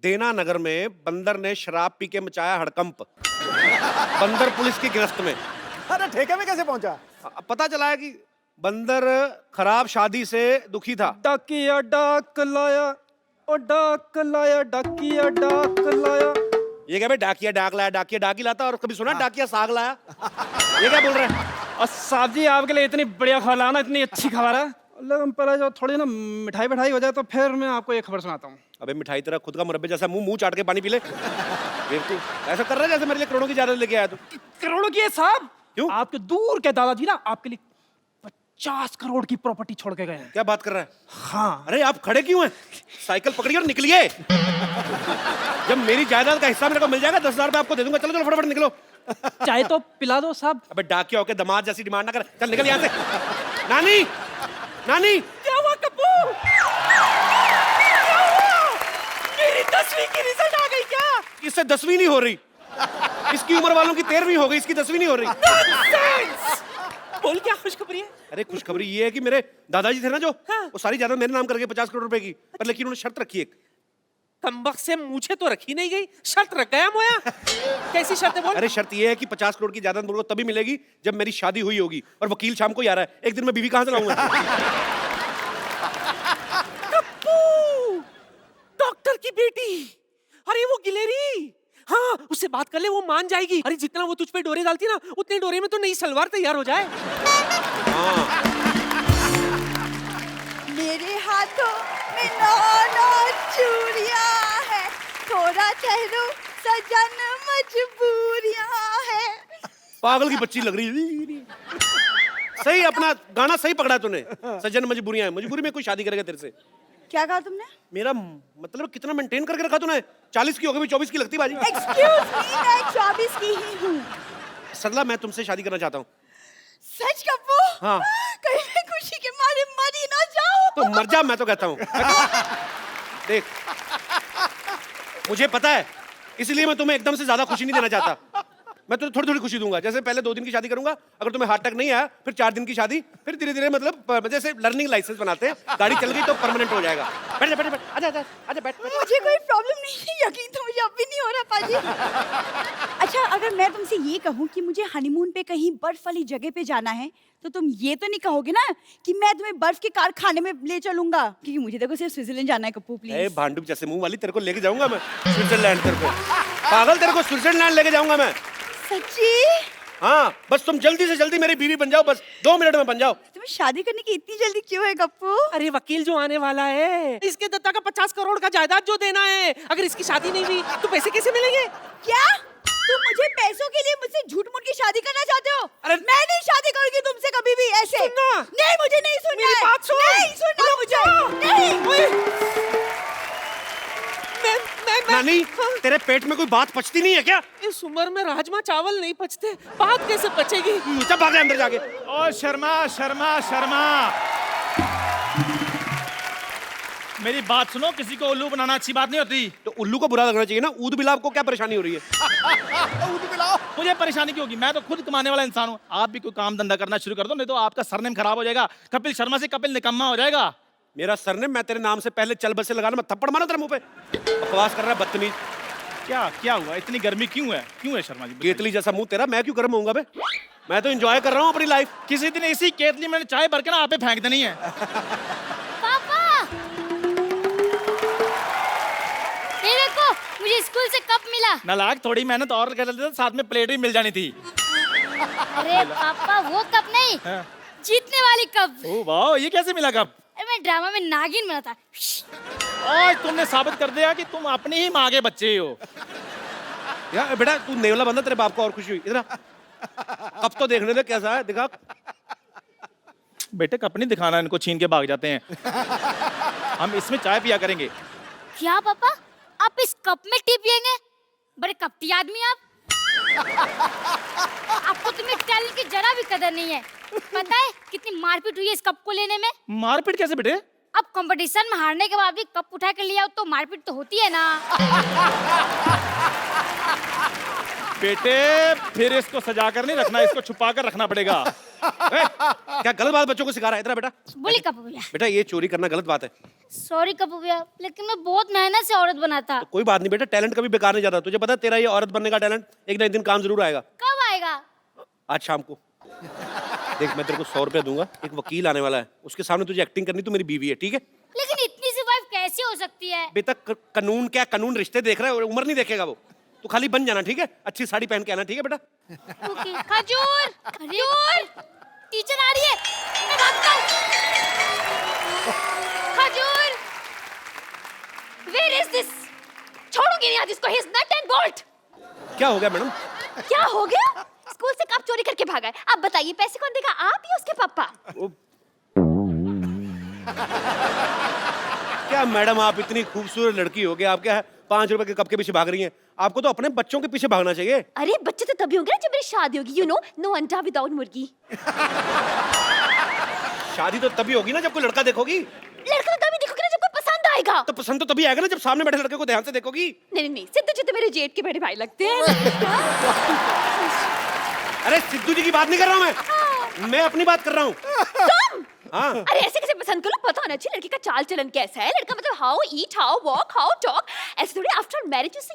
देना नगर में बंदर ने शराब पी के मचाया हड़कंप। बंदर पुलिस की गिरफ्त में। अरे ठेके में कैसे पहुंचा? पता चला है कि बंदर खराब शादी से दुखी था। डाकिया डाक लाया, ओ डाक लाया, डाकिया डाक लाया। ये क्या भाई, डाकिया डाक लाया, डाकिया डाक ही लाता, और कभी सुना डाकिया साग लाया? ये क्या बोल रहे हैं? और साहब जी आपके लिए इतनी बढ़िया खबर लाना, इतनी अच्छी खबर है। लेकिन पहले जो थोड़ी ना मिठाई बिठाई हो जाए तो फिर मैं आपको एक खबर सुनाता हूँ। अबे मिठाई तेरा खुद का मुरब्बे जैसा मुंह चाट के पानी पी ले। बेवकूफ, ऐसा कर रहा है जैसे मेरे लिए करोड़ों की जायदाद लेके आया तू। करोड़ों की है साहब? क्यों? आपके दूर के दादाजी ना आपके लिए 50 करोड़ की प्रॉपर्टी छोड़ के गए हैं। क्या बात कर रहा है? हाँ। अरे आप खड़े क्यों हैं? साइकिल पकड़िए और निकलिए। जब मेरी जायदाद का हिस्सा मेरे को मिल जाएगा 10,000 रुपए आपको दे दूंगा। चलो चलो फटाफट निकलो। चाय तो पिला दो साहब। अबे डाकिया होके दामाद जैसी डिमांड ना कर, चल निकल यहाँ से। नानी, नानी। क्या हुआ कप्पू? मेरी 10वीं की रिजल्ट आ गई क्या? इससे 10वीं नहीं हो रही। इसकी उम्र वालों की 13वीं हो गई, इसकी 10वीं नहीं हो रही। बोल क्या खुशखबरी है? अरे खुशखबरी ये है कि मेरे दादाजी थे ना जो, हाँ। वो सारी जायदाद मेरे नाम करके 50 करोड़ रुपए की, पर लेकिन उन्होंने शर्त रखी एक। कमबख्त से मुझे तो रखी नहीं गई, शर्त रख गया मोया। कैसी शर्त है बोल? अरे शर्त ये है कि 50 करोड़ की जायदाद मुझको तभी मिलेगी जब मेरी शादी हुई होगी, और वकील शाम को ही आ रहा है। एक दिन में बीवी कहां से लाऊंगा? कप्पू, डॉक्टर की बेटी। अरे वो गिलेरी, हाँ उससे बात कर ले, वो मान जाएगी। अरे जितना वो तुझ पे डोरे डालती ना, उतने डोरे में तो नई सलवार तैयार हो जाए। मेरे हाथों में 9 चूड़ियां है, थोड़ा ठहरो सजन मजबूरियां है। पागल की बच्ची लग रही है। सही, अपना गाना सही पकड़ा तूने। सजन मजबूरियां है, मजबूरी में कोई शादी करेगा तेरे से? क्या कहा तुमने? मेरा मतलब कितना मेंटेन करके रखा तूने? 40 की हो गई, 24 की लगती बाजी। एक्सक्यूज मी, मैं 24 की ही हूँ। सरला, मैं तुमसे शादी करना चाहता हूँ। सच कप्पू? हाँ। कहीं मैं खुशी के मारे मर ही ना जाऊं। तो मर जा, मैं तो कहता हूँ। देख, मुझे पता है, इसलिए मैं तुम्हें एकदम से ज्यादा खुशी नहीं देना चाहता। मैं तुम्हें थोड़ी थोड़ी खुशी दूंगा। जैसे पहले 2 दिन की शादी करूंगा, अगर तुम्हें हार्ट अटैक नहीं आया, फिर 4 दिन की शादी, फिर धीरे धीरे मतलब जैसे लर्निंग लाइसेंस बनाते हैं, गाड़ी चल गई तो परमानेंट हो जाएगा। बैठ जा, बैठ जा, आजा आजा आजा, बैठ। मुझे कोई प्रॉब्लम नहीं है, यकीन तो मुझे अब भी नहीं हो रहा पाजी। अच्छा, अगर मैं तुमसे ये कहूँ कि मुझे हनीमून पे कहीं बर्फ वाली जगह पे जाना है, तो तुम ये तो नहीं कहोगे ना कि मैं तुम्हें बर्फ के कारखाने में ले चलूंगा? क्योंकि मुझे देखो सिर्फ स्विट्जरलैंड जाना है कप्पू, प्लीज। भांडुप जैसे मुंह वाली, तेरे को लेके जाऊंगा मैं स्विट्जरलैंड। तेरे को पागल, तेरे को स्विट्जरलैंड लेके जाऊंगा मैं। सच्ची? हाँ, बस तुम जल्दी से जल्दी मेरी बीवी बन जाओ, बस 2 मिनट में बन जाओ। तुम्हें शादी करने की इतनी जल्दी क्यों है कप्पू? अरे वकील जो आने वाला है, इसके दत्ता का 50 करोड़ का जायदाद जो देना है, अगर इसकी शादी नहीं हुई तो पैसे कैसे मिलेंगे? क्या तुम मुझे पैसों के लिए मुझसे झूठ मूठ की शादी करना चाहते हो? अरे मैं नहीं शादी करूंगी तुमसे कभी भी ऐसे। सुनना। नहीं, मुझे नहीं सुनना मेरी है। बात सुन। नहीं सुनना मुझे। नहीं। नानी, तेरे पेट में कोई बात पचती नहीं है क्या? इस उम्र में राजमा चावल नहीं पचते, बात कैसे पचेगी? चल भाग अंदर जाके। ओ शर्मा शर्मा शर्मा, मेरी बात सुनो। किसी को उल्लू बनाना अच्छी बात नहीं होती। तो उल्लू को बुरा लगना चाहिए ना। ऊद बिलाव को क्या परेशानी हो रही है? मुझे परेशानी क्यों होगी? मैं तो खुद कमाने वाला इंसान हूँ। आप भी कोई काम धंधा करना शुरू कर दो, नहीं तो आपका सरनेम खराब हो जाएगा। कपिल शर्मा से कपिल निकम्मा हो जाएगा। मेरा सरनेम, मैं तेरे नाम से पहले चल बस से लगाना, मैं थप्पड़ मारा तेरे मुंह पे। बकवास कर रहा है बदतमीज। क्या हुआ? इतनी गर्मी क्यों है शर्मा जी? केतली जैसा मुंह तेरा, मैं क्यों गर्म होऊंगा बे? मैं तो एंजॉय कर रहा हूँ अपनी लाइफ। किसी दिन इसी केतली में चाय भर के ना आप पे फेंक देनी है। पापा, ये देखो मुझे स्कूल से कप मिला। नालायक, थोड़ी मेहनत और कर लेते तो साथ में प्लेट भी मिल जानी थी। अरे पापा, वो कप नहीं, हाँ। जीतने वाली कप। ओ वाह, ये कैसे मिला कप? अरे मैं ड्रामा में नागिन बना था। आज तुमने साबित कर दिया कि तुम अपनी ही माँ के बच्चे हो। यार बेटा, तू नेवला बंदा, तेरे बाप को और खुशी हुई। इधर कब तो देखने दे कैसा है, दिखा। बेटे कप नहीं दिखाना, इनको छीन के भाग जाते हैं। हम इसमें चाय पिया करेंगे। क्या पापा, आप इस कप में टी पियेंगे? बड़े कपटी आदमी आप। आपको तो मेरे टैलेंट की जरा भी कदर नहीं है। पता है कितनी मारपीट हुई है इस कप को लेने में? मारपीट कैसे बेटे? अब कंपटीशन में हारने के बाद भी कप उठा कर लिया तो मारपीट तो होती है ना। बेटे फिर इसको सजा कर नहीं रखना, इसको छुपा कर रखना पड़ेगा। क्या गलत बात बच्चों को सिखा रहा है? इधर बेटा। बोली कप भैया। बेटा, ये चोरी करना गलत बात है। सॉरी कपूर भैया, लेकिन मैं बहुत मेहनत से औरत बना था। कोई बात नहीं बेटा, टैलेंट कभी बेकार नहीं जाता। तुझे पता है तेरा ये औरत बनने का टैलेंट एक ना एक दिन काम जरूर आएगा। कब आएगा? आज शाम को। देख मैं तेरे को 100 रुपया दूंगा, एक वकील आने वाला है, उसके सामने तुझे एक्टिंग करनी, तू मेरी बीवी है, ठीक है? लेकिन इतनी सी वाइफ कैसे हो सकती है? बेटा कानून क्या, कानून रिश्ते देख रहा है, उम्र नहीं देखेगा वो। तू खाली बन जाना, ठीक है? अच्छी साड़ी पहन के आना, ठीक है बेटा? ओके। खजूर, खजूर, टीचर आ रही है, मैं भागता हूँ। खजूर, where is this? छोड़ूंगी नहीं आज इसको, he's nut and bolt। क्या हो गया मैडम? क्या हो गया? स्कूल से कब चोरी करके भागा है? अब बताइए पैसे कौन देगा, आप या उसके पापा? क्या मैडम आप इतनी खूबसूरत लड़की हो गया, आप क्या 5 रुपए के कप के पीछे भाग रही हैं? आपको तो अपने बच्चों के पीछे भागना चाहिए। अरे बच्चे तो तभी होंगे ना जब मेरी शादी होगी, नो अंडा विदाउट मुर्गी। शादी तो तभी होगी ना जब कोई लड़का देखोगी। लड़का तो तभी देखोगे ना जब कोई पसंद आएगा। तो पसंद तो तभी आएगा ना जब सामने बैठे लड़के को ध्यान से देखोगी। नहीं, सिद्धू जी तो मेरे जेठ के बड़े भाई लगते हैं। अरे सिद्धू जी की बात नहीं कर रहा हूँ मैं अपनी बात कर रहा हूँ। तुम? हाँ। अरे ऐसे कैसे पसंद करो, पता होना चाहिए लड़की का चाल चलन कैसा है। लड़का मतलब how eat, how walk, how talk, ऐसे थोड़ी after marriage is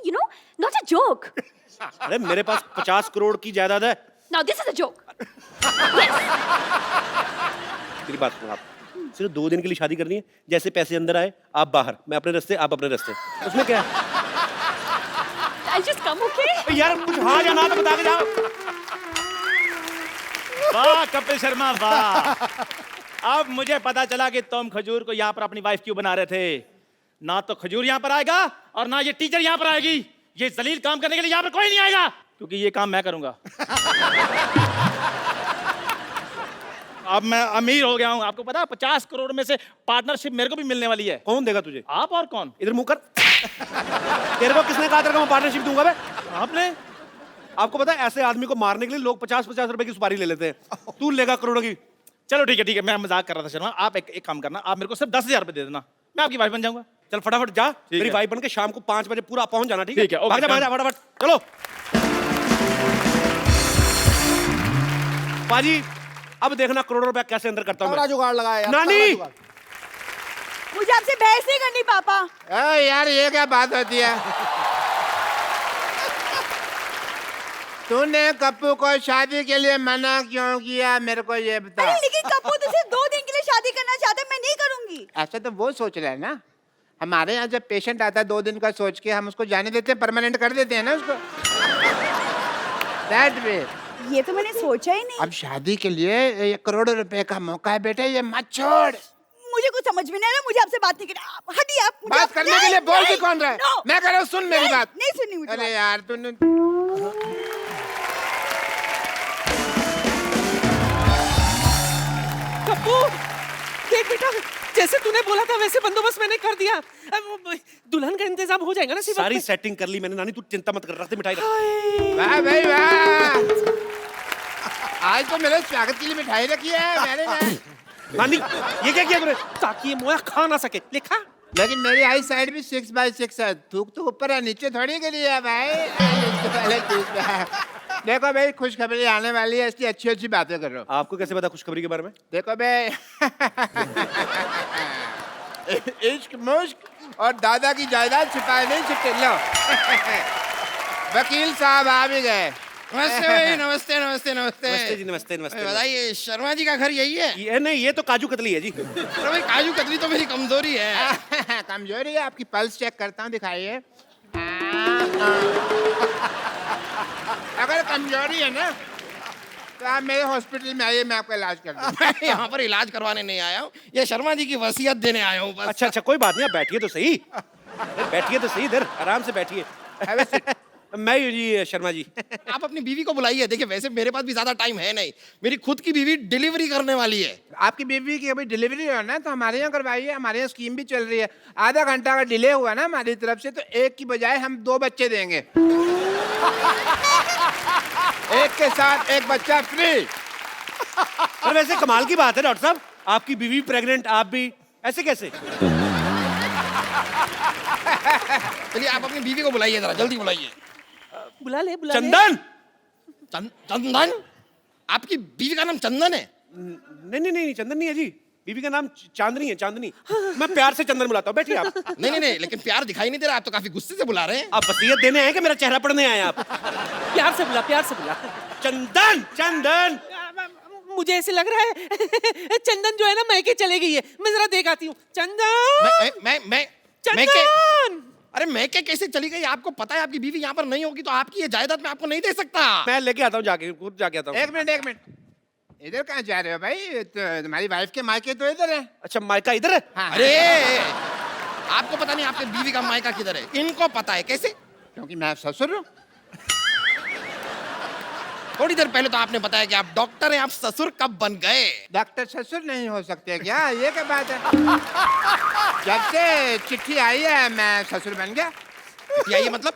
not a joke. अरे मेरे पास 50 करोड़ की जायदाद है। Now this is a joke. मेरी बात सुनो, आप सिर्फ 2 दिन के लिए शादी करनी है। जैसे पैसे अंदर आए आप बाहर, मैं अपने रास्ते, आप अपने रास्ते, उसमें क्या है? I'll just come, okay? यार कुछ हाँ या ना तो बता के जाओ। वाह कपिल शर्मा वाह। अब मुझे पता चला कि तुम खजूर को यहाँ पर अपनी वाइफ क्यों बना रहे थे। ना तो खजूर यहाँ पर आएगा और ना ये टीचर यहाँ पर आएगी। ये जलील काम करने के लिए यहाँ पर कोई नहीं आएगा, क्योंकि ये काम मैं करूंगा। अब मैं अमीर हो गया हूँ, आपको पता है 50 करोड़ में से पार्टनरशिप मेरे को भी मिलने वाली है। कौन देगा तुझे? आप और कौन? इधर मुंह कर। तेरे को किसने कहा तेरे को मैं पार्टनरशिप दूंगा बे? आपने? आपको पता है ऐसे आदमी को मारने के लिए लोग 50-50 रुपए की सुपारी ले लेते हैं, तू लेगा करोड़ों की। चलो ठीक है, मैं मजाक कर रहा था शर्मा। आप एक काम करना, आप मेरे को सिर्फ 10,000 रुपए दे देना, मैं आपकी वाइफ बन जाऊंगा। चल फटाफट जा, मेरी है। वाइफ बन के शाम को 5 बजे पूरा पहुंच जाना, ठीक है? ठीक है, ओके, भाग जा डन। फटाफट, चलो। पाजी अब देखना करोड़ों रुपया कैसे अंदर करता हूँ मैं। जुगाड़ लगाया यार, नानी! तगड़ा जुगाड़। मुझे आपसे बहस नहीं करनी पापा। यार ये क्या बात होती है? तूने कप्पू को शादी के लिए मना क्यों किया, मेरे को ये बता। अरे लेकिन कपूर तो सिर्फ 2 दिन के लिए शादी करना चाहता है, मैं नहीं करूंगी। ऐसा तो वो सोच रहा है ना। हमारे यहाँ जब पेशेंट आता है 2 दिन का सोच के हम उसको जाने देते हैं, परमानेंट कर देते हैं ना उसको। That way। ये तो मैंने सोचा ही नहीं। अब शादी के लिए 1 करोड़ रुपए का मौका है बेटे, ये मत छोड़। मुझे कुछ समझ में नहीं आ रहा, मुझे आपसे बात नहीं करनी। हटिए आप। मुझे बात आप- करने के लिए नहीं, बोल भी नहीं, कौन रहा है? no, मैं कह रहा हूँ सुन मेरी नहीं, बात। नहीं सुननी मुझे अरे बात। यार तूने कप्पू देख बेटा, जैसे तूने बोला था वैसे बंदोबस्त मैंने कर दिया। अब वो दुल्हन का इंतजाम हो जाएगा ना सिर्फ। सारी सेटिंग कर ली मैंने नानी, तू चिंता मत कर, रखते मिठाई रख। वाह भाई वाह, आज तो मेरे स्वागत के लिए मिठाई रखी है मैंने ना। नानी ये क्या किया तूने? ताकि ये मोया खा ना सके। लिखा लेकिन मेरी आई साइड भी 6x6 है, थूक तो ऊपर है नीचे थोड़ी के लिए है भाई। पहले ठीक है। देखो भाई खुशखबरी आने वाली है, इसलिए अच्छी अच्छी बातें कर रहा हूँ। आपको कैसे पता खुशखबरी के बारे में? देखो भाई इश्क मुश्क और दादा की जायदाद छिपाए नहीं छिपे। लो वकील साहब आ भी गए। नमस्ते भाई, नमस्ते नमस्ते नमस्ते नमस्ते। जी, नमस्ते नमस्ते। बताइए शर्मा जी का घर यही है? ये नहीं, ये तो काजू कतली है जी। अरे भाई काजू कतली तो मेरी कमजोरी है। कमजोरी है आपकी, पल्स चेक करता हूँ, दिखाइए। अगर कमजोरी है ना तो आप मेरे हॉस्पिटल में आइए, मैं आपका इलाज कर दूँ। मैं यहाँ पर इलाज करवाने नहीं आया हूँ, ये शर्मा जी की वसीयत देने आया हूँ बस। अच्छा कोई बात नहीं, आप बैठिए तो सही। बैठिए तो सही, इधर आराम से बैठिए। मैं हूँ जी शर्मा जी। आप अपनी बीवी को बुलाइए। देखिए वैसे मेरे पास भी ज्यादा टाइम है नहीं, मेरी खुद की बीवी डिलीवरी करने वाली है। आपकी बीवी की अभी डिलीवरी हो ना तो हमारे यहाँ करवाइए, हमारे यहाँ स्कीम भी चल रही है। आधा घंटा का डिले हुआ ना हमारी तरफ से तो 1 की बजाय हम 2 बच्चे देंगे। एक के साथ 1 बच्चा फ्री। अरे वैसे कमाल की बात है डॉक्टर साहब, आपकी बीवी प्रेग्नेंट, आप भी, ऐसे कैसे? चलिए आप अपनी बीवी को बुलाइए, जरा जल्दी बुलाइए। बुला ले बुला ले। चंदन! चंदन? आपकी बीवी का नाम चंदन है? नहीं नहीं नहीं, चंदन नहीं है जी। बीवी का नाम चांदनी है, चांदनी। मैं प्यार से चंदन बुलाता हूँ, बैठिए आप। नहीं नहीं नहीं, लेकिन प्यार दिखाई नहीं दे रहा, आप तो काफी गुस्से से बुला रहे हैं। आप वसीयत देने आए कि मेरा चेहरा पढ़ने आए आप? प्यार से बुला, प्यार से बुला। चंदन, चंदन। मुझे ऐसे लग रहा है चंदन जो है ना मैके चले गई है। मैं जरा देख आती हूँ। चंदन, मैं चंदन। अरे मैं क्या कैसे चली गई? आपको पता है आपकी बीवी यहाँ पर नहीं होगी तो आपकी ये जायदाद मैं आपको नहीं दे सकता। मैं लेके आता हूँ, जाके खुद जाके आता हूँ। एक मिनट, इधर कहाँ जा रहे हो भाई? तो तुम्हारी वाइफ के मायके तो इधर है। अच्छा, मायका इधर है? हाँ, अरे आपको पता नहीं आपके बीवी का मायका किधर है? इनको पता है। कैसे? क्योंकि मैं ससुर हूँ। थोड़ी देर पहले तो आपने बताया कि आप डॉक्टर हैं, आप ससुर कब बन गए? डॉक्टर ससुर नहीं हो सकते क्या? ये क्या बात है? जब से चिट्ठी आई है मैं ससुर बन गया। या ये मतलब?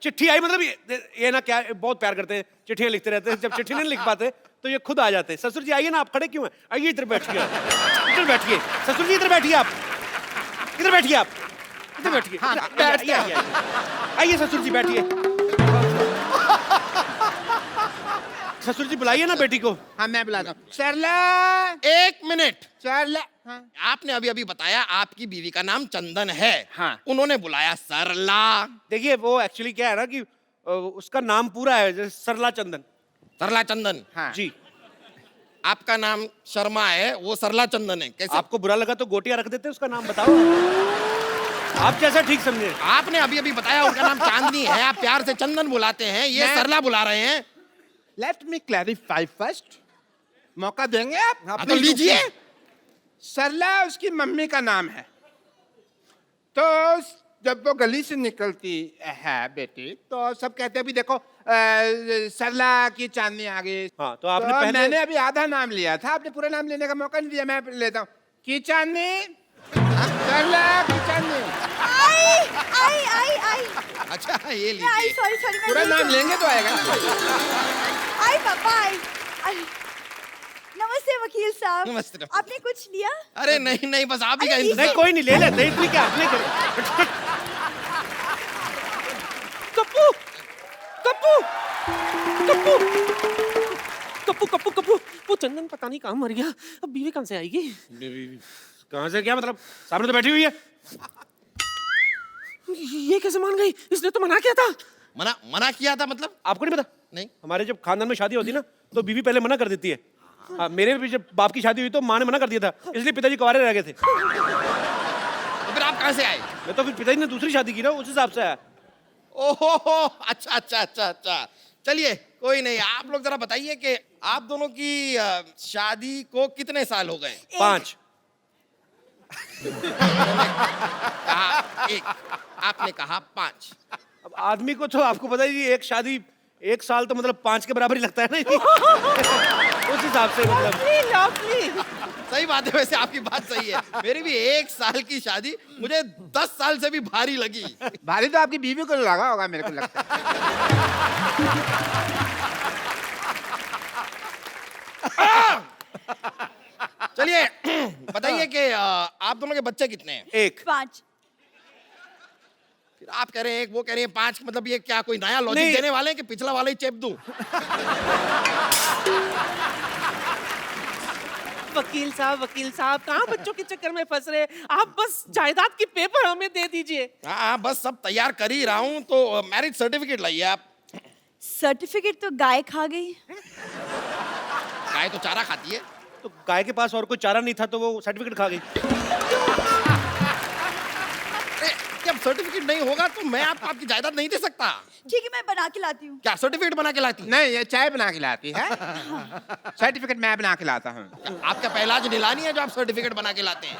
चिट्ठी आई मतलब ये ना क्या बहुत प्यार करते हैं, चिट्ठियां लिखते रहते हैं। जब चिट्ठी नहीं लिख पाते तो ये खुद आ जाते हैं। ससुर जी आइए ना, आप खड़े क्यों हैं? आइए इधर बैठिए, इधर बैठिए। ससुर जी इधर बैठिए आप, इधर बैठिए आप, इधर बैठिए। आइए ससुर जी बैठिए। ससुर जी बुलाइए ना बेटी को। हाँ मैं बुलाता हूँ। सरला, एक मिनट। सरला। हाँ। आपने अभी अभी बताया आपकी बीवी का नाम चंदन है। हाँ। उन्होंने बुलाया सरला। देखिए वो एक्चुअली क्या है ना कि उसका नाम पूरा है जैसे सरला चंदन। सरला चंदन। हाँ। जी। आपका नाम शर्मा है, वो सरला चंदन है। कैसे? आपको बुरा लगा तो गोटियां रख देते, उसका नाम बताओ। आप जैसा ठीक समझे। आपने अभी अभी बताया उनका नाम चांदनी है, आप प्यार से चंदन बुलाते हैं, ये मैं- सरला बुला रहे हैं। Let me clarify first. मौका देंगे आप? हाँ, तो लीजिए। सरला उसकी मम्मी का नाम है। तो जब वो गली से निकलती है बेटी तो सब कहते हैं भी देखो सरला की चांदनी आ गई। हाँ, तो आपने पहले- मैंने अभी आधा नाम लिया था, आपने पूरा नाम लेने का मौका नहीं दिया। मैं लेता हूँ की चांदनी, सरला की चांदनी। आई अच्छा ये आई लीजिए। सॉरी पूरा नाम लेंगे तो आएगा ना। आई पापा आई। नमस्ते वकील साहब। नमस्ते। आपने कुछ लिया? अरे नहीं नहीं, बस आप ही का अरे, इंतजार। नहीं कोई नहीं, ले लेते इतनी क्या नहीं करे। कप्पू, कप्पू, कप्पू, कप्पू, कप्पू, कप्पू। वो चंदन पता नहीं कहाँ मर गया। अब बीवी कहाँ से आएगी? कहाँ से क्या मतलब? सामने तो बैठी हुई है। ये कैसे मान गई? इसने तो मना किया था। मना किया था मतलब? आपको नहीं पता? नहीं। हमारे जब खानदान में शादी होती ना तो बीवी पहले मना कर देती है। हाँ, मेरे भी जब बाप की शादी हुई तो माँ ने मना कर दिया था, इसलिए पिताजी कुंवारे रह गए थे। तो फिर आप कहाँ से आए? मैं तो फिर पिताजी ने दूसरी शादी की ना, उस हिसाब से आया। ओहो, अच्छा अच्छा अच्छा अच्छा। चलिए कोई नहीं, आप लोग जरा बताइए कि आप दोनों की शादी को कितने साल हो गए? 5। कहा 1, आपने कहा 5। अब आदमी को तो आपको पता ही, एक शादी 1 साल तो मतलब 5 के बराबर ही लगता है ना। उस हिसाब से मतलब। लवली। सही बात है, वैसे आपकी बात सही है। मेरी भी 1 साल की शादी मुझे 10 साल से भी भारी लगी। भारी तो आपकी बीवी को लगा होगा, मेरे को लगता है। चलिए बताइए कि आप दोनों के बच्चे कितने हैं? 1। 5। फिर आप कह रहे हैं 1, वो कह रहे हैं 5, मतलब ये क्या कोई नया लॉजिक नहीं। देने वाले हैं कि पिछला वाला ही चेप दूं? वकील साहब कहाँ बच्चों के चक्कर में फंस रहे? आप बस जायदाद की पेपर हमें दे दीजिए। हाँ बस सब तैयार कर ही रहा हूँ, तो मैरिज सर्टिफिकेट लाइए आप। सर्टिफिकेट तो गाय खा गई। गाय तो चारा खाती है। तो गाय के पास और कोई चारा नहीं था तो वो सर्टिफिकेट खा गई। अरे, जब सर्टिफिकेट नहीं होगा तो मैं आपको आपकी जायदाद नहीं दे सकता। ठीक है मैं बना के लाती हूँ। क्या सर्टिफिकेट बना के लाती? नहीं, ये चाय बना के लाती है। सर्टिफिकेट मैं बना के लाता हूँ। आपका पहला आज नीलानी है जो आप सर्टिफिकेट बना के लाते हैं?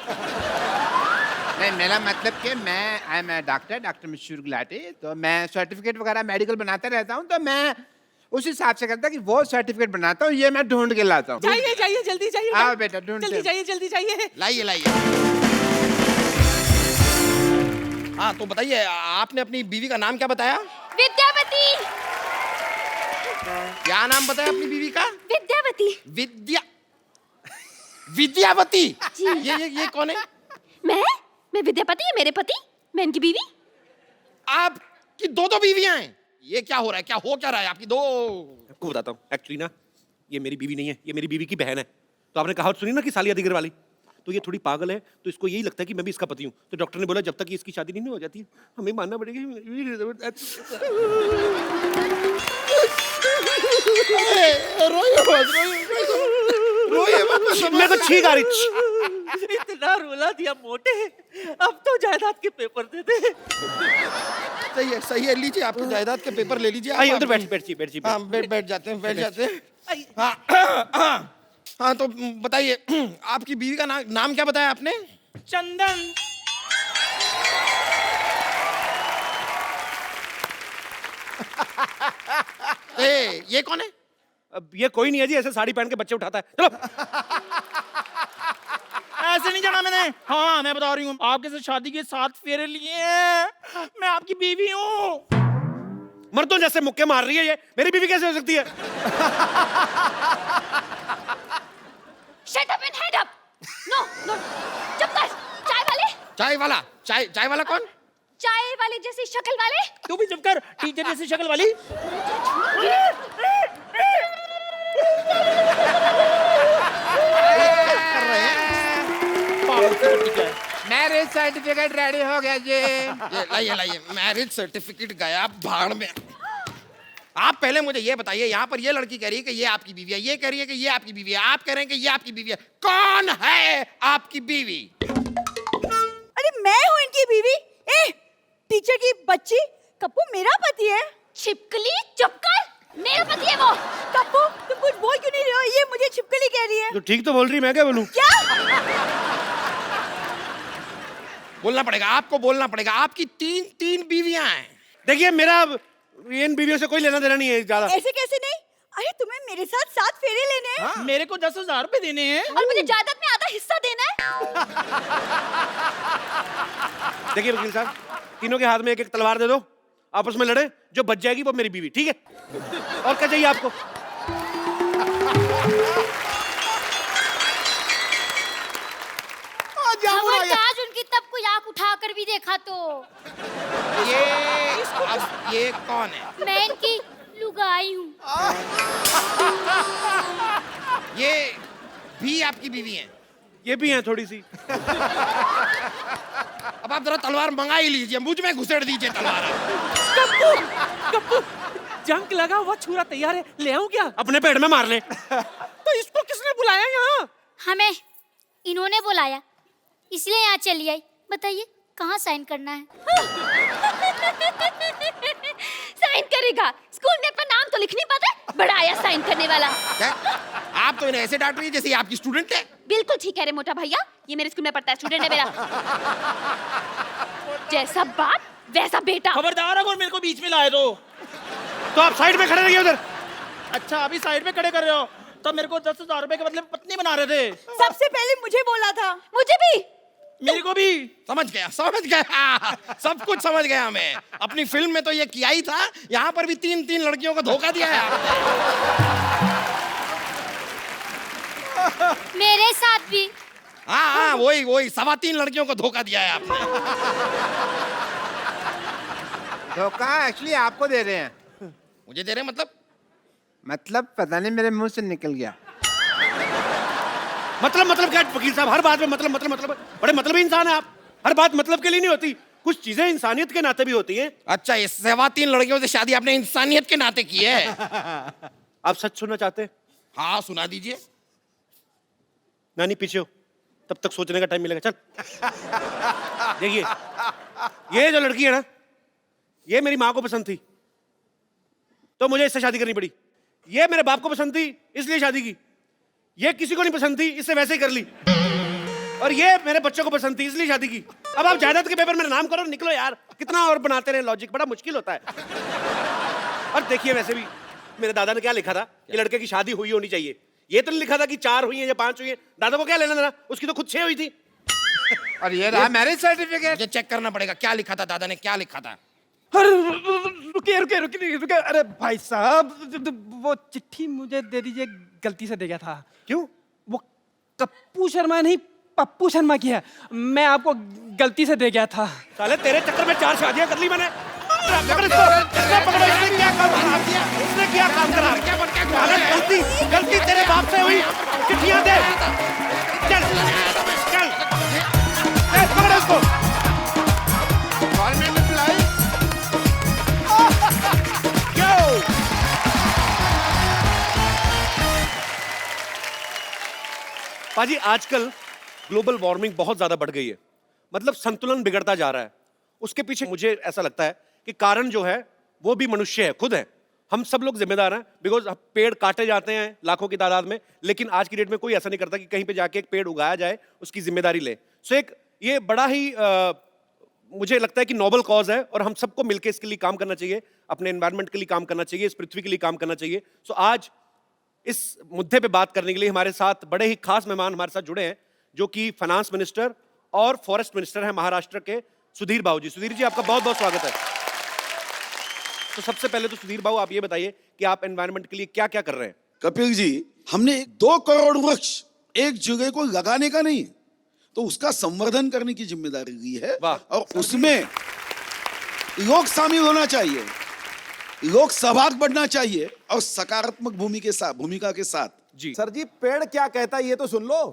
नहीं, मेरा मतलब कि आई एम डॉक्टर मशहूर गुलाटी, तो मैं सर्टिफिकेट वगैरह मेडिकल बनाता रहता हूँ, तो मैं उस हिसाब से करता कि वो सर्टिफिकेट बनाता हूँ, ये मैं ढूंढ के लाता हूँ। जाइए जल्दी जाइए। आओ बेटा, ढूंढते जल्दी जाइए। लाइए लाइए। हाँ तो बताइए, आपने अपनी बीवी का नाम क्या बताया? विद्यावती। क्या नाम बताया अपनी बीवी का? विद्यावती। विद्यावती। जी। ये कौन है? मैं विद्यापति है मेरे पति, मैं इनकी बीवी। आपकी 2 बीवियां हैं? ये क्या हो रहा है? क्या हो क्या रहा है आपकी 2? आपको बताता हूँ, एक्चुअली ना ये मेरी बीवी नहीं है, ये मेरी बीवी की बहन है। तो आपने कहावत सुनी ना कि सालिया दिगर वाली, तो ये थोड़ी पागल है, तो इसको यही लगता है कि मैं भी इसका पति हूँ। तो डॉक्टर ने बोला जब तक कि इसकी शादी नहीं हो जाती हमें मानना पड़ेगा। मैं तो छींक आ रही। इतना रुला दिया मोटे, अब तो जायदाद के पेपर दे दे। सही है, लीजिए आपकी जायदाद के पेपर ले लीजिए। आइए उधर बैठ। हाँ, बैठ जाते हैं। हाँ, तो बताइए आपकी बीवी का नाम क्या बताया आपने? चंदन। ये कौन है? अब ये कोई नहीं है जी, ऐसे साड़ी पहन के बच्चे उठाता है। चलो। ऐसे नहीं जाना मैंने। हाँ, मैं बता रही हूँ, आपके साथ शादी के 7 फेरे लिए हैं। मैं आपकी बीवी हूँ। मर्दों जैसे मुक्के मार रही है ये, मेरी बीवी कैसे हो सकती है? Shut up and head up. No. चुप कर। चाय वाले। चाय वाला कौन? चाय वाले जैसी शक्ल वाले। तू भी चुप कर, टीचर जैसी शक्ल वाली। मैरिज सर्टिफिकेट रेडी हो गया जी। लाइए मैरिज सर्टिफिकेट गया भाड़ में। आप पहले मुझे ये बताइए, यहाँ पर ये लड़की कह रही है कि ये आपकी बीवी है, ये कह रही है कि ये आपकी बीवी है, आप कह रहे हैं कि ये आपकी बीवी है। कौन है आपकी बीवी? अरे मैं हूँ इनकी बीवी। टीचर की बच्ची, कप्पू मेरा पति है। छिपकली चुप कर, मेरा पति है वो। कप्पू तुम कुछ बोल क्यों नहीं रहे हो? ये मुझे छिपकली कह रही है। तो ठीक तो बोल रही, मैं क्या बोलूं? क्या? बोलना पड़ेगा, आपको बोलना पड़ेगा। आपकी तीन बीवियां हैं। देखिए मेरा इन बीवियों से कोई लेना देना नहीं है ज्यादा। ऐसे कैसे नहीं? अरे तुम्हें मेरे साथ 7 फेरे लेने हैं। हाँ? मेरे को 10,000 रुपए देने हैं और मुझे जायदाद में आधा हिस्सा देना है। देखिए वकील साहब, तीनों के हाथ में एक तलवार दे दो, आपस में लड़े, जो बच जाएगी वो मेरी बीवी, ठीक है? और क्या चाहिए आपको? खबरदार उनकी तब कोई आंख उठाकर भी देखा तो। ये कौन है? मैं इनकी लुगाई हूँ। ये भी आपकी बीवी हैं? ये भी हैं थोड़ी सी। अब आप जरा तलवार मंगा ही लीजिए, मुझ में घुसेड़ दीजिए तलवार। कप्पू जंग लगा हुआ छुरा तैयार है, ले आऊं क्या? अपने पेट में मार ले। तो इसको किसने बुलाया यहाँ? हमें इन्होंने बुलाया, इसलिए यहाँ चली आई। बताइए कहाँ साइन करना है? साइन करेगा? स्कूल में अपना नाम तो लिख नहीं पाता, बड़ा आया साइन करने वाला। क्या? आप तो इन्हें ऐसे डांट रही है जैसे आपकी स्टूडेंट है। बिल्कुल ठीक है रे मोटा भैया, ये मेरे स्कूल में पढ़ता है, स्टूडेंट है मेरा। जैसा बाप वैसा बेटा। खबरदार अगर मेरे को बीच में लाए तो आप साइड में खड़े रहिए उधर। अच्छा, अभी साइड में खड़े कर रहे हो तो मेरे को 10,000 रुपए के बदले पत्नी बना रहे थे। सबसे पहले मुझे बोला था। मुझे भी, मेरे को भी। समझ गया सब कुछ समझ गया मैं। अपनी फिल्म में तो ये किया ही था, यहाँ पर भी 3 लड़कियों को धोखा दिया है आपने। मेरे साथ भी। हाँ, वही 3.25 लड़कियों को धोखा दिया है आपने। धोखा एक्चुअली आपको दे रहे हैं। मुझे दे रहे हैं मतलब पता नहीं मेरे मुंह से निकल गया। मतलब क्या वकील साहब, हर बात में मतलब बड़े मतलबी इंसान है आप। हर बात मतलब के लिए नहीं होती, कुछ चीजें इंसानियत के नाते भी होती हैं। अच्छा, ये 3.25 लड़कियों से शादी आपने इंसानियत के नाते की है? आप सच सुनना चाहते हैं? हाँ, सुना दीजिए। नानी पीछे हो, तब तक सोचने का टाइम मिलेगा। चल देखिए, ये जो लड़की है ना, ये मेरी माँ को पसंद थी तो मुझे इससे शादी करनी पड़ी। ये मेरे बाप को पसंद थी इसलिए शादी की। ये किसी को नहीं पसंद थी, इससे वैसे ही कर ली। और ये मेरे बच्चों को पसंद थी इसलिए शादी की। अब आप जायदाद के पेपर में नाम करो, निकलो यार। कितना और बनाते रहे लॉजिक, बड़ा मुश्किल होता है। और देखिए, वैसे भी मेरे दादा ने क्या लिखा था कि लड़के की शादी हुई होनी चाहिए। ये तो नहीं लिखा था कि 4 हुई है या 5 हुई है। दादा को क्या लेना देना, उसकी तो खुद 6 हुई थी। और ये रहा मैरिज सर्टिफिकेट। मुझे चेक करना पड़ेगा क्या लिखा था, दादा ने क्या लिखा था। अरे रुकिए। अरे भाई साहब, वो चिट्ठी मुझे दे दीजिए, गलती से दे गया था। क्यों? वो कप्पू शर्मा नहीं, पप्पू शर्मा की है। मैं आपको गलती से दे गया था। साले तेरे चक्कर में 4 शादियां कर ली मैंने। पकड़ इसको, पकड़ो। इसने क्या काम करा? इसने क्या काम करा? गलती तेरे बाप से हुई। चिट्ठियां दे। चल गवर्नमेंट एम्प्लॉय पाजी आजकल ग्लोबल वार्मिंग बहुत ज्यादा बढ़ गई है, मतलब संतुलन बिगड़ता जा रहा है। उसके पीछे मुझे ऐसा लगता है कि कारण जो है वो भी मनुष्य है, खुद है। हम सब लोग जिम्मेदार हैं, बिकॉज पेड़ काटे जाते हैं लाखों की तादाद में, लेकिन आज की डेट में कोई ऐसा नहीं करता कि कहीं पे जाके एक पेड़ उगाया जाए, उसकी जिम्मेदारी ले। सो एक ये बड़ा ही मुझे लगता है कि नोबल कॉज है और हम सबको मिलकर इसके लिए काम करना चाहिए, अपने एनवायरनमेंट के लिए काम करना चाहिए, इस पृथ्वी के लिए काम करना चाहिए। सो आज इस मुद्दे पे बात करने के लिए हमारे साथ बड़े ही खास मेहमान हमारे साथ जुड़े हैं, जो कि फाइनेंस मिनिस्टर और फॉरेस्ट मिनिस्टर हैं महाराष्ट्र के, सुधीर बाबू जी। सुधीर जी, आपका बहुत बहुत स्वागत है। तो सबसे पहले तो सुधीर बाबू आप ये बताइए कि आप एनवायरनमेंट के लिए क्या क्या कर रहे हैं। कपिल जी, हमने 2 करोड़ वृक्ष एक जगह को लगाने का नहीं, तो उसका संवर्धन करने की जिम्मेदारी ली है। और उसमें लोग शामिल होना चाहिए, लोग सहभाग बढ़ना चाहिए और सकारात्मक भूमिका के साथ। जी सर जी, पेड़ क्या कहता है ये तो सुन लो।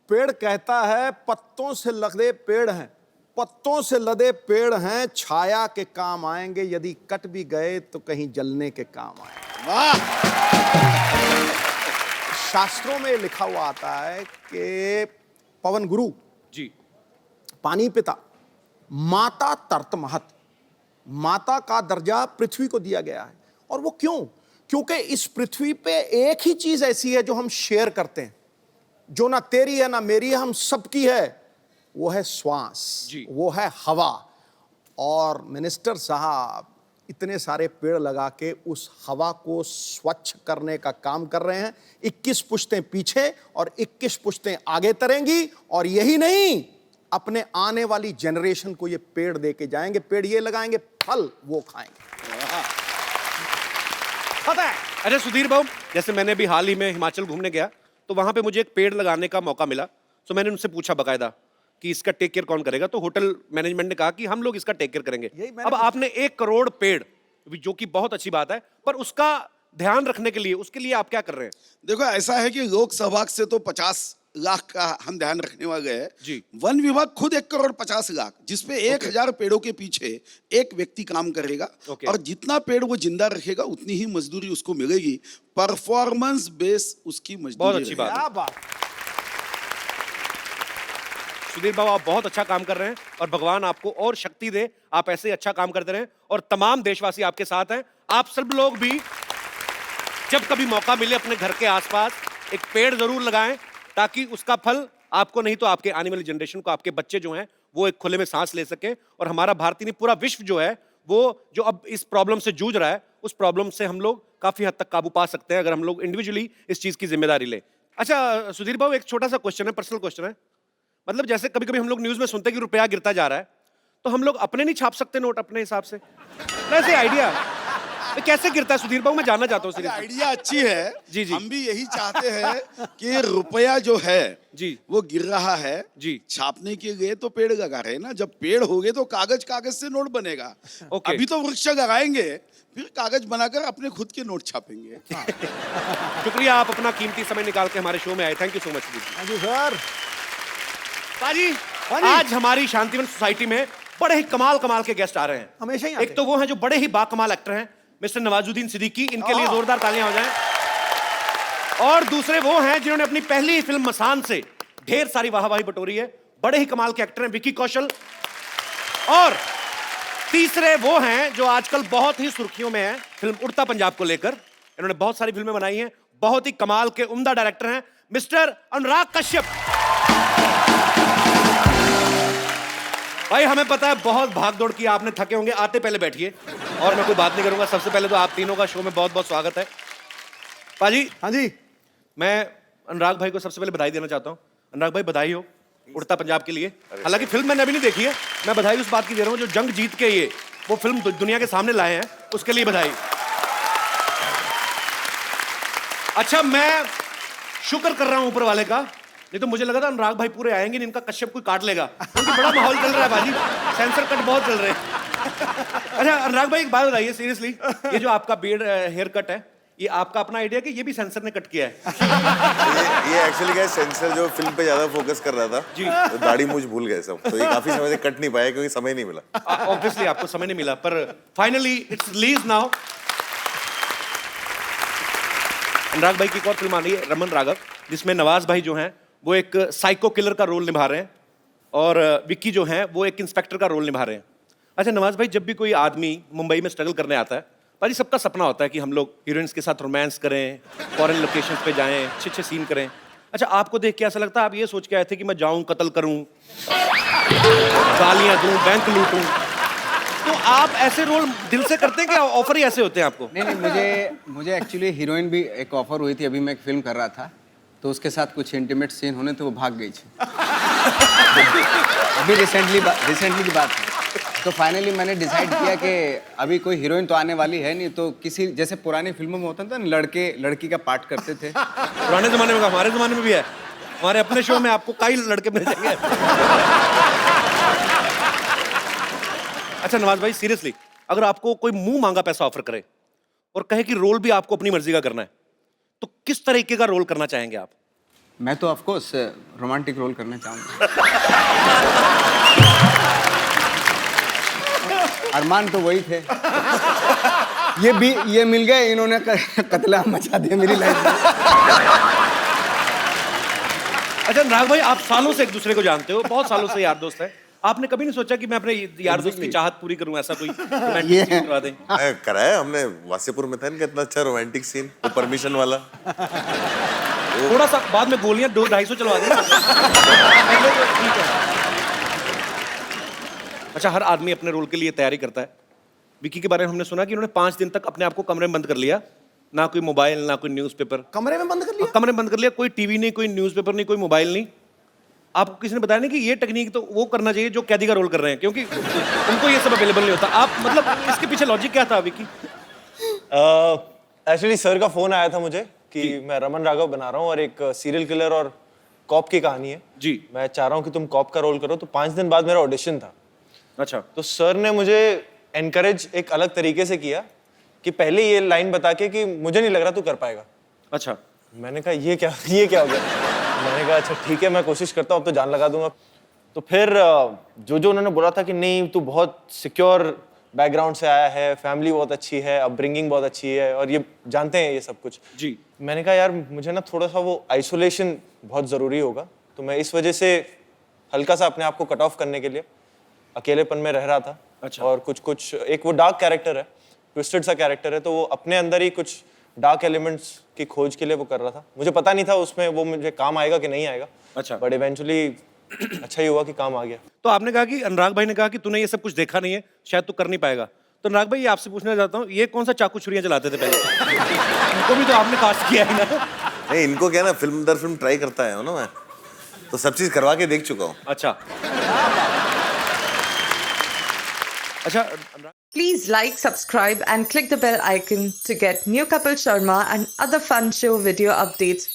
पेड़ कहता है पत्तों से लदे पेड़ हैं, पत्तों से लदे पेड़ हैं, छाया के काम आएंगे, यदि कट भी गए तो कहीं जलने के काम आएंगे। वाह! शास्त्रों में लिखा हुआ आता है कि पवन गुरु जी, पानी पिता, माता तर्त महत, माता का दर्जा पृथ्वी को दिया गया है। और वो क्यों? क्योंकि इस पृथ्वी पे एक ही चीज ऐसी है जो हम शेयर करते हैं, जो ना तेरी है ना मेरी है, हम सबकी है, वो है श्वास जी। वो है हवा। और मिनिस्टर साहब इतने सारे पेड़ लगा के उस हवा को स्वच्छ करने का काम कर रहे हैं। 21 पुश्तें पीछे और 21 पुश्तें आगे तरेंगी, और यही नहीं, अपने आने वाली जनरेशन को ये पेड़ दे के जाएंगे। पेड़ ये लगाएंगे, फल वो खाएंगे। पता है? अच्छा सुधीर बाबू, जैसे मैंने भी हाल ही में हिमाचल घूमने गया, तो वहां पे मुझे एक पेड़ लगाने का मौका मिला। तो मैंने उनसे पूछा बकायदा कि इसका टेक केयर कौन करेगा, तो होटल मैनेजमेंट ने कहा कि हम लोग इसका टेक केयर करेंगे। अब आपने 1 करोड़ पेड़, जो कि बहुत अच्छी बात है, पर उसका ध्यान रखने के लिए, उसके लिए आप क्या कर रहे हैं? देखो, ऐसा है कि लोक सहभाग से तो 50 लाख का हम ध्यान रखने वाले हैं जी। वन विभाग खुद 1 करोड़ 50 लाख, जिसपे 1000 पेड़ों के पीछे एक व्यक्ति काम करेगा। और जितना पेड़ वो जिंदा रखेगा उतनी ही मजदूरी उसको मिलेगी। परफॉर्मेंस बेस उसकी मजदूरी। बहुत अच्छी बात है। क्या बात। सुधीर बाबू, आप बहुत अच्छा काम कर रहे हैं और भगवान आपको और शक्ति दे, आप ऐसे ही अच्छा काम करते रहें। और तमाम देशवासी आपके साथ हैं। आप सब लोग भी जब कभी मौका मिले अपने घर के आसपास एक पेड़ जरूर लगाएं, ताकि उसका फल आपको नहीं तो आपके आने वाली जनरेशन को, आपके बच्चे जो हैं वो एक खुले में सांस ले सके। और हमारा भारतीय नहीं, पूरा विश्व जो है वो जो अब इस प्रॉब्लम से जूझ रहा है, उस प्रॉब्लम से हम लोग काफी हद तक काबू पा सकते हैं अगर हम लोग इंडिविजुअली इस चीज की जिम्मेदारी ले। अच्छा सुधीर बाबू, एक छोटा सा क्वेश्चन है, पर्सनल क्वेश्चन है। मतलब जैसे कभी कभी हम लोग न्यूज में सुनते हैं कि रुपया गिरता जा रहा है, तो हम लोग अपने नहीं छाप सकते नोट अपने हिसाब से? वैसे आइडिया कैसे गिरता है सुधीर बाबू, मैं जानना चाहता हूँ। आइडिया अच्छी है जी जी। हम भी यही चाहते हैं कि रुपया जो है जी वो गिर रहा है जी। छापने के लिए तो पेड़ लगा रहे हैं ना, जब पेड़ हो गए तो कागज से नोट बनेगा। अभी तो वृक्ष लगाएंगे, फिर कागज बनाकर अपने खुद के नोट छापेंगे। शुक्रिया, आप अपना कीमती समय निकाल के हमारे शो में आए, thank you so much. Thank you sir. पाजी, आज हमारी शांतिवन सोसाइटी में बड़े ही कमाल के गेस्ट आ रहे हैं। हमेशा ही एक तो वो हैं जो बड़े ही बाकमाल एक्टर हैं, मिस्टर नवाजुद्दीन सिद्दीकी, इनके लिए जोरदार तालियां हो जाएं। और दूसरे वो हैं जिन्होंने अपनी पहली फिल्म मसान से ढेर सारी वाहवाही बटोरी है, बड़े ही कमाल के एक्टर हैं, विकी कौशल। और तीसरे वो हैं जो आजकल बहुत ही सुर्खियों में हैं फिल्म उड़ता पंजाब को लेकर। इन्होंने बहुत सारी फिल्में बनाई हैं, बहुत ही कमाल के उम्दा डायरेक्टर हैं, मिस्टर अनुराग कश्यप। भाई हमें पता है बहुत भाग दौड़ की, आपने थके होंगे, आते पहले बैठिए और मैं कोई बात नहीं करूंगा। सबसे पहले तो आप तीनों का शो में बहुत बहुत स्वागत है। पाजी। हाँ जी। मैं अनुराग भाई को सबसे पहले बधाई देना चाहता हूँ। अनुराग भाई, बधाई हो उड़ता पंजाब के लिए। हालांकि फिल्म मैंने अभी नहीं देखी है, मैं बधाई उस बात की दे रहा हूँ जो जंग जीत के ये वो फिल्म दुनिया के सामने लाए हैं, उसके लिए बधाई। अच्छा, मैं शुक्र कर रहा हूँ ऊपर वाले का, नहीं तो मुझे लगा था अनुराग भाई पूरे आएंगे नहीं, इनका कश्यप कोई काट लेगा, क्योंकि बड़ा माहौल चल रहा है बाजी, सेंसर कट बहुत चल रहे हैं। अच्छा अनुराग भाई, एक बात बताइए सीरियसली, ये जो आपका बियर्ड हेयर कट है, ये आपका अपना आइडिया कि ये भी सेंसर ने कट किया है? ये एक्चुअली क्या सेंसर जो फिल्म पे ज्यादा फोकस कर रहा था जी। तो दाढ़ी मूछ भूल गए सब, तो ये काफी समय से कट नहीं पाया क्योंकि समय नहीं मिला। ऑब्वियसली आपको समय नहीं मिला, पर फाइनली इट्स रिलीज नाउ। अनुराग भाई की एक और फिल्म आ रही है रमन राघव, जिसमें नवाज भाई जो हैं वो एक साइको किलर का रोल निभा रहे हैं और विक्की जो हैं वो एक इंस्पेक्टर का रोल निभा रहे हैं। अच्छा नवाज भाई, जब भी कोई आदमी मुंबई में स्ट्रगल करने आता है, भाई सबका सपना होता है कि हम लोग हीरोइंस के साथ रोमांस करें, फॉरेन लोकेशंस पे जाएं, अच्छे सीन करें। अच्छा आपको देख के ऐसा लगता है आप ये सोच के आए थे कि मैं जाऊं, कत्ल करूं, गालियां दूं, बैंक लूटूं? तो आप ऐसे रोल दिल से करते हैं कि ऑफर ही ऐसे होते हैं आपको? नहीं, मुझे एक्चुअली हीरोइन भी एक ऑफर हुई थी। अभी मैं एक फिल्म कर रहा था तो उसके साथ कुछ इंटीमेट सीन होने तो वो भाग गई थी। अभी रिसेंटली की बात है। तो फाइनली मैंने डिसाइड किया कि अभी कोई हीरोइन तो आने वाली है नहीं, तो किसी जैसे पुरानी फिल्मों में होता था ना, लड़के लड़की का पार्ट करते थे। पुराने जमाने में, हमारे जमाने में भी है। हमारे अपने शो में आपको कई लड़के मिल जाएंगे। अच्छा नवाज भाई, सीरियसली अगर आपको कोई मुंह मांगा पैसा ऑफर करे और कहे कि रोल भी आपको अपनी मर्जी का करना है, तो किस तरीके का रोल करना चाहेंगे आप? मैं तो ऑफ कोर्स रोमांटिक रोल करना चाहूंगा। अरमान तो वही थे। ये मिल गए, इन्होंने कत्लेआम मचा दिया मेरी लाइफ में। अच्छा अनुराग भाई, आप सालों से एक दूसरे को जानते हो, बहुत सालों से यार दोस्त है। आपने कभी नहीं सोचा कि मैं अपने यार दोस्त की चाहत पूरी करूं, ऐसा कोई रोमांटिक सीन करवा दें? कराया हमने, वासेपुर में था इनका इतना अच्छा रोमांटिक सीन, वो परमिशन वाला। थोड़ा सा बाद में गोलियां 200-250 चलवा दें। ठीक है। अच्छा हर आदमी अपने रोल के लिए तैयारी करता है। विकी के बारे में हमने सुना कि उन्होंने 5 दिन तक अपने आप को कमरे में बंद कर लिया, ना कोई मोबाइल ना कोई न्यूज़पेपर। कमरे में बंद कर लिया? कमरे में बंद कर लिया, कोई टीवी नहीं, कोई न्यूज़पेपर नहीं, कोई मोबाइल नहीं। आपको किसी ने बताया नहीं कि ये टेक्निक तो वो करना चाहिए जो कैदी का रोल कर रहे हैं, क्योंकि उनको ये सब अवेलेबल नहीं होता। आप मतलब इसके पीछे लॉजिक क्या था विकी? एक्चुअली सर का फोन आया था मुझे कि मैं रमन राघव बना रहा हूँ और एक सीरियल किलर और कॉप की कहानी है जी, मैं चाह रहा हूँ कि तुम कॉप का रोल करो। तो 5 दिन बाद मेरा ऑडिशन था। अच्छा। तो सर ने मुझे एनकरेज एक अलग तरीके से किया कि पहले ये लाइन बता के कि मुझे नहीं लग रहा तू कर पाएगा। अच्छा। मैंने कहा ये क्या हो गया? मैंने कहा अच्छा ठीक है, मैं कोशिश करता हूँ, अब तो जान लगा दूंगा। तो फिर जो उन्होंने बोला था कि नहीं तू बहुत सिक्योर बैकग्राउंड से आया है, फैमिली बहुत अच्छी है, अपब्रिंगिंग बहुत अच्छी है और ये जानते हैं ये सब कुछ जी। मैंने कहा यार मुझे ना थोड़ा सा वो आइसोलेशन बहुत ज़रूरी होगा। तो मैं इस वजह से हल्का सा अपने आप को कट ऑफ करने के लिए अकेलेपन में रह रहा था। अच्छा। और कुछ एक वो डार्क कैरेक्टर है, ट्विस्टेड सा कैरेक्टर है, तो वो अपने अंदर ही कुछ डार्क एलिमेंट्स की खोज के लिए वो कर रहा था। मुझे पता नहीं था उसमें वो मुझे काम आएगा कि नहीं आएगा। अच्छा। बट इवेंचुअली अच्छा ही हुआ कि काम आ गया। तो आपने कहा कि अनुराग भाई ने कहा कि तूने ये सब कुछ देखा नहीं है, शायद तू कर नहीं पाएगा। तो अनुराग भाई आपसे पूछना चाहता हूँ, ये कौन सा चाकू छुरियां चलाते थे पहले? इनको भी तो आपने कास्ट किया है ना? नहीं, इनको क्या ना फिल्म दर फिल्म ट्राई करता है ना, मैं तो सब चीज करवा के देख चुका हूँ। अच्छा। अच्छा। Please like, subscribe and click the bell icon to get new Kapil Sharma and other fun show video updates